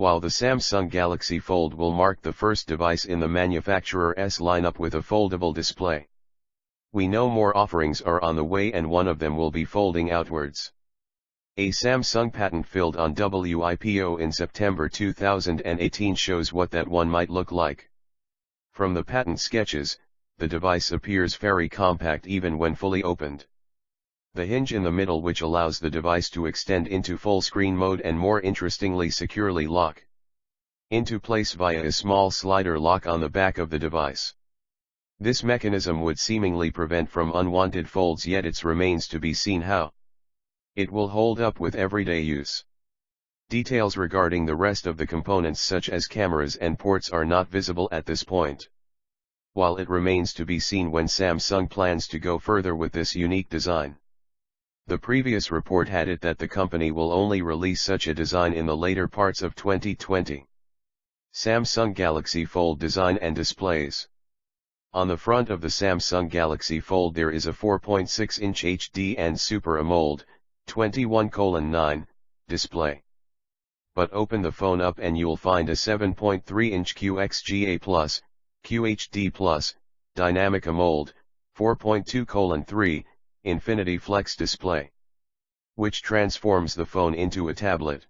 While the Samsung Galaxy Fold will mark the first device in the manufacturer's lineup with a foldable display, we know more offerings are on the way, and one of them will be folding outwards. A Samsung patent filed on WIPO in September 2018 shows what that one might look like. From the patent sketches, the device appears very compact even when fully opened. The hinge in the middle, which allows the device to extend into full screen mode and more interestingly securely lock into place via a small slider lock on the back of the device. This mechanism would seemingly prevent from unwanted folds, yet it remains to be seen how it will hold up with everyday use. Details regarding the rest of the components such as cameras and ports are not visible at this point, while it remains to be seen when Samsung plans to go further with this unique design. The previous report had it that the company will only release such a design in the later parts of 2020. Samsung Galaxy Fold design and displays. On the front of the Samsung Galaxy Fold there is a 4.6-inch HD and Super AMOLED 21:9 display. But open the phone up and you'll find a 7.3-inch QXGA+, QHD+, Dynamic AMOLED 4.2:3 Infinity Flex display, which transforms the phone into a tablet.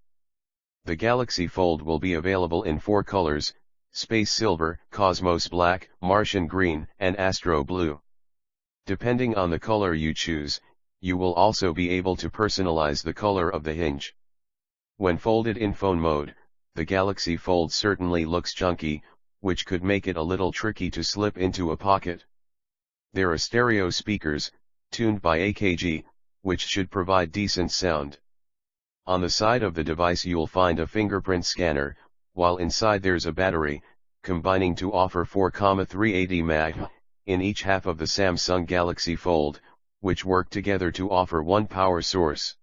The Galaxy Fold will be available in 4 colors: Space Silver, Cosmos Black, Martian Green, and Astro Blue. Depending on the color you choose, you will also be able to personalize the color of the hinge. When folded in phone mode, the Galaxy Fold certainly looks chunky, which could make it a little tricky to slip into a pocket. There are stereo speakers, tuned by AKG, which should provide decent sound. On the side of the device you'll find a fingerprint scanner, while inside there's a battery, combining to offer 4,380 mAh in each half of the Samsung Galaxy Fold, which work together to offer one power source.